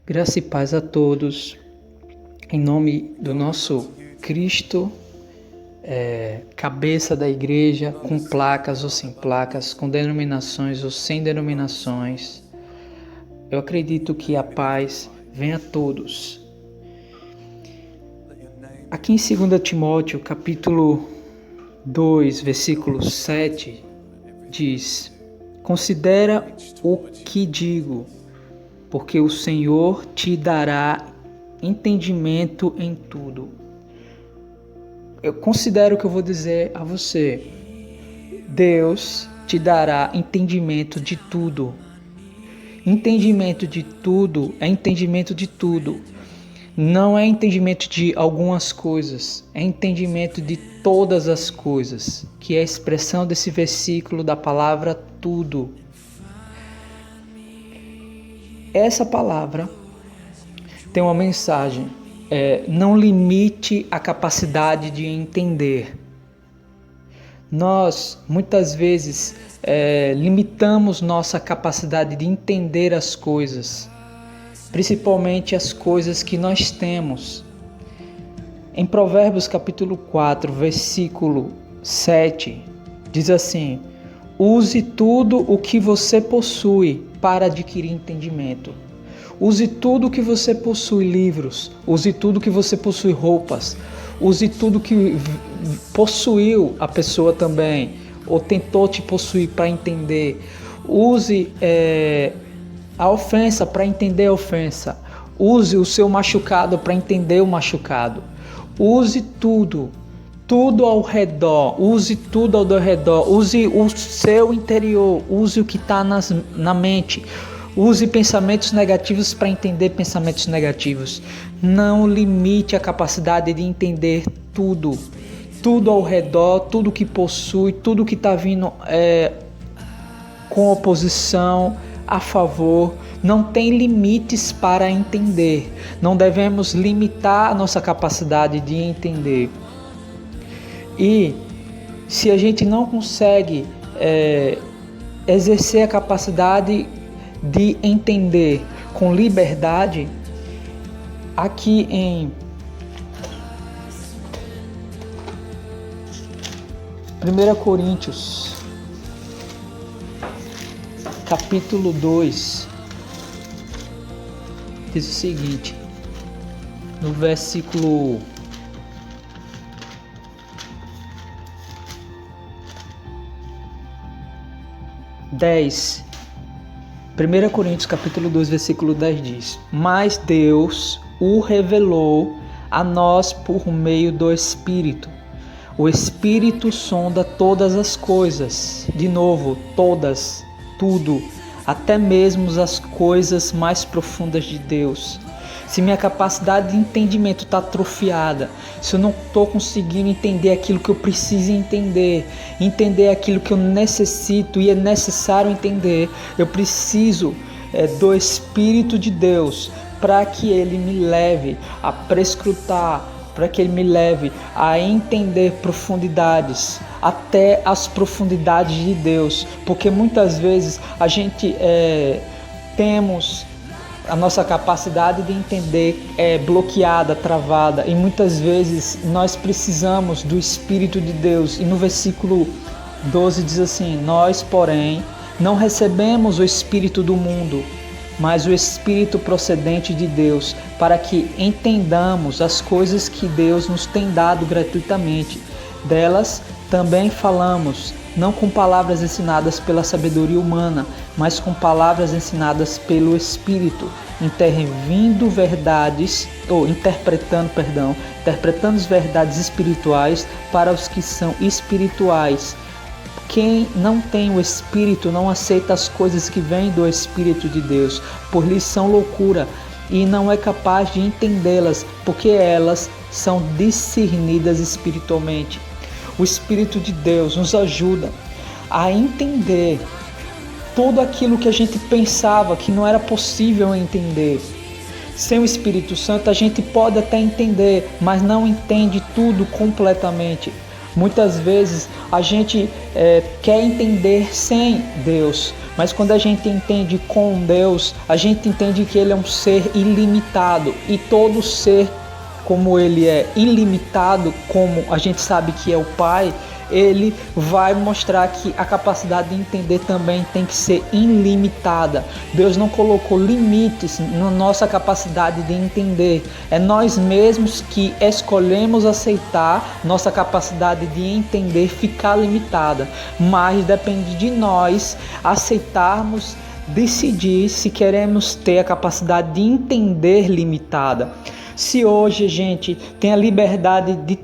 Graça e paz a todos, em nome do nosso Cristo, cabeça da igreja, com placas ou sem placas, com denominações ou sem denominações. Eu acredito que a paz venha a todos. Aqui em 2 Timóteo, capítulo 2, versículo 7, diz: Considera o que digo, porque o Senhor te dará entendimento em tudo. Eu considero o que eu vou dizer a você. Deus te dará entendimento de tudo. Entendimento de tudo é entendimento de tudo. Não é entendimento de algumas coisas, é entendimento de todas as coisas, que é a expressão desse versículo da palavra tudo. Essa palavra tem uma mensagem, não limite a capacidade de entender. Nós, muitas vezes, limitamos nossa capacidade de entender as coisas, principalmente as coisas que nós temos. Em Provérbios capítulo 4, versículo 7, diz assim: use tudo o que você possui para adquirir entendimento. Use tudo o que você possui, livros. Use tudo que você possui, roupas. Use tudo que possuiu a pessoa também, ou tentou te possuir para entender. Use a ofensa para entender a ofensa. Use o seu machucado para entender o machucado. Use tudo ao redor. Use tudo ao redor. Use o seu interior. Use o que está na mente. Use pensamentos negativos para entender pensamentos negativos. Não limite a capacidade de entender tudo. Tudo ao redor, tudo que possui, tudo que está vindo com oposição, a favor. Não tem limites para entender. Não devemos limitar a nossa capacidade de entender. E se a gente não consegue exercer a capacidade de entender com liberdade, aqui em 1 Coríntios, capítulo 2, diz o seguinte, no versículo 10, 1 Coríntios capítulo 2, versículo 10 diz: Mas Deus o revelou a nós por meio do Espírito. O Espírito sonda todas as coisas, de novo, todas, tudo, até mesmo as coisas mais profundas de Deus. Se minha capacidade de entendimento está atrofiada, se eu não estou conseguindo entender aquilo que eu preciso entender aquilo que eu necessito e é necessário entender, eu preciso do Espírito de Deus para que Ele me leve a prescrutar, para que Ele me leve a entender profundidades, até as profundidades de Deus, porque muitas vezes a gente temos a nossa capacidade de entender bloqueada, travada, e muitas vezes nós precisamos do Espírito de Deus. E no versículo 12 diz assim: Nós, porém, não recebemos o Espírito do mundo, mas o Espírito procedente de Deus, para que entendamos as coisas que Deus nos tem dado gratuitamente. Delas também falamos, não com palavras ensinadas pela sabedoria humana, mas com palavras ensinadas pelo Espírito, interpretando as verdades espirituais para os que são espirituais. Quem não tem o Espírito não aceita as coisas que vêm do Espírito de Deus, por lhes são loucura, e não é capaz de entendê-las, porque elas são discernidas espiritualmente. O Espírito de Deus nos ajuda a entender tudo aquilo que a gente pensava que não era possível entender. Sem o Espírito Santo a gente pode até entender, mas não entende tudo completamente. Muitas vezes a gente quer entender sem Deus, mas quando a gente entende com Deus, a gente entende que Ele é um ser ilimitado, e todo ser, como Ele é ilimitado, como a gente sabe que é o Pai, Ele vai mostrar que a capacidade de entender também tem que ser ilimitada. Deus não colocou limites na nossa capacidade de entender. É nós mesmos que escolhemos aceitar nossa capacidade de entender ficar limitada. Mas depende de nós aceitarmos, decidir se queremos ter a capacidade de entender limitada. Se hoje a gente tem a liberdade de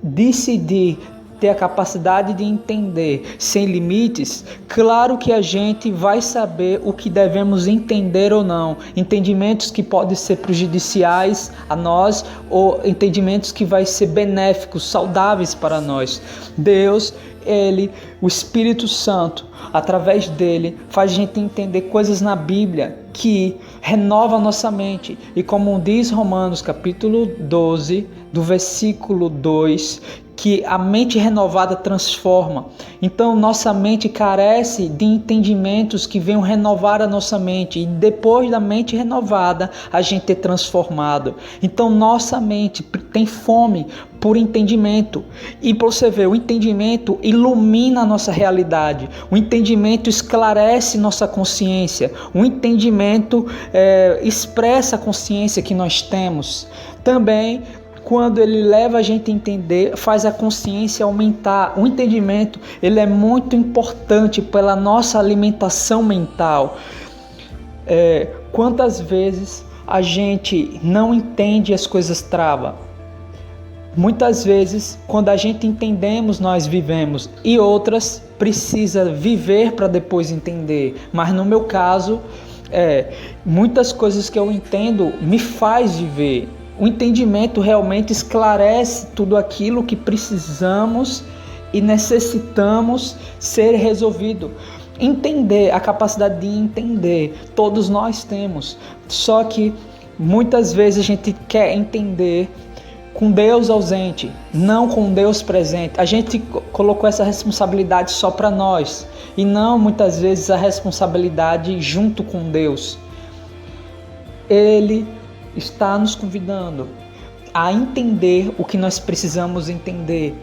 decidir ter a capacidade de entender sem limites, claro que a gente vai saber o que devemos entender ou não. Entendimentos que podem ser prejudiciais a nós ou entendimentos que vai ser benéficos, saudáveis para nós. Deus, Ele, o Espírito Santo, através dele, faz a gente entender coisas na Bíblia que renova a nossa mente. E como diz Romanos capítulo 12, do versículo 2, que a mente renovada transforma. Então nossa mente carece de entendimentos que venham renovar a nossa mente, e depois da mente renovada a gente é transformado. Então nossa mente tem fome por entendimento, e para você ver, o entendimento ilumina a nossa realidade, o entendimento esclarece nossa consciência, o entendimento expressa a consciência que nós temos. Também, quando ele leva a gente a entender, faz a consciência aumentar. O entendimento, ele é muito importante pela nossa alimentação mental. Quantas vezes a gente não entende, as coisas travam? Muitas vezes, quando a gente entendemos, nós vivemos, e outras precisa viver para depois entender. Mas no meu caso, muitas coisas que eu entendo me faz viver. O entendimento realmente esclarece tudo aquilo que precisamos e necessitamos ser resolvido. Entender, a capacidade de entender, todos nós temos. Só que muitas vezes a gente quer entender com Deus ausente, não com Deus presente. A gente colocou essa responsabilidade só para nós, e não muitas vezes a responsabilidade junto com Deus. Ele está nos convidando a entender o que nós precisamos entender,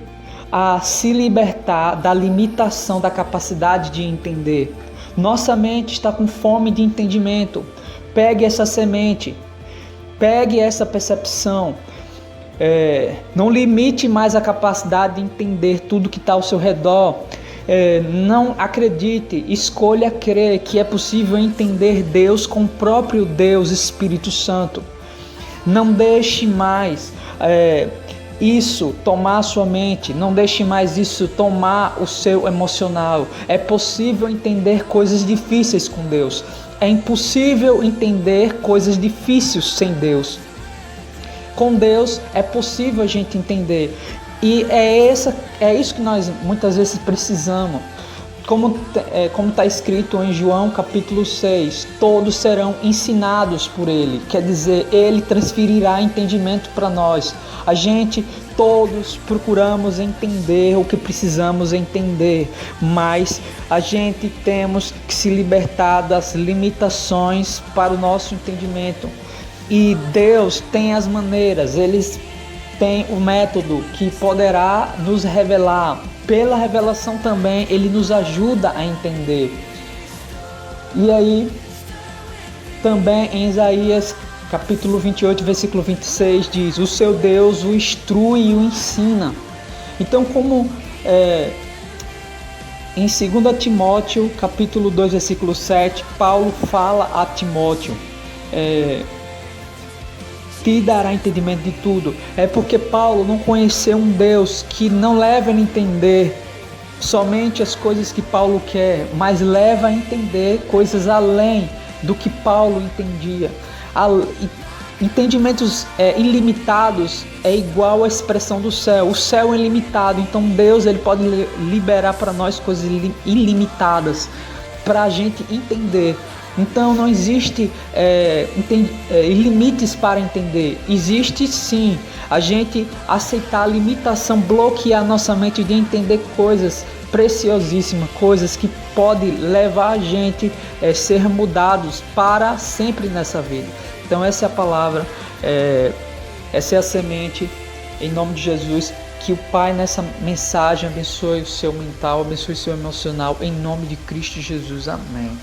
a se libertar da limitação da capacidade de entender. Nossa mente está com fome de entendimento. Pegue essa semente, pegue essa percepção. Não limite mais a capacidade de entender tudo que está ao seu redor. Não acredite, escolha crer que é possível entender Deus com o próprio Deus, Espírito Santo. Não deixe mais isso tomar a sua mente, não deixe mais isso tomar o seu emocional. É possível entender coisas difíceis com Deus. É impossível entender coisas difíceis sem Deus. Com Deus é possível a gente entender. E é isso que nós muitas vezes precisamos. Como está escrito em João capítulo 6, todos serão ensinados por Ele. Quer dizer, Ele transferirá entendimento para nós. A gente, todos procuramos entender o que precisamos entender, mas a gente temos que se libertar das limitações para o nosso entendimento. E Deus tem as maneiras, Ele tem o método que poderá nos revelar. Pela revelação também, Ele nos ajuda a entender. E aí, também em Isaías capítulo 28, versículo 26, diz: o seu Deus o instrui e o ensina. Então, como em 2 Timóteo capítulo 2, versículo 7, Paulo fala a Timóteo, te dará entendimento de tudo. É porque Paulo não conheceu um Deus que não leva a entender somente as coisas que Paulo quer, mas leva a entender coisas além do que Paulo entendia. Entendimentos ilimitados é igual à expressão do céu. O céu é ilimitado, então Deus ele pode liberar para nós coisas ilimitadas para a gente entender. Então não existe limites para entender. Existe sim a gente aceitar a limitação, bloquear nossa mente de entender coisas preciosíssimas, coisas que podem levar a gente a ser mudados para sempre nessa vida. Então essa é a palavra, essa é a semente, em nome de Jesus. Que o Pai nessa mensagem abençoe o seu mental, abençoe o seu emocional, em nome de Cristo Jesus. Amém.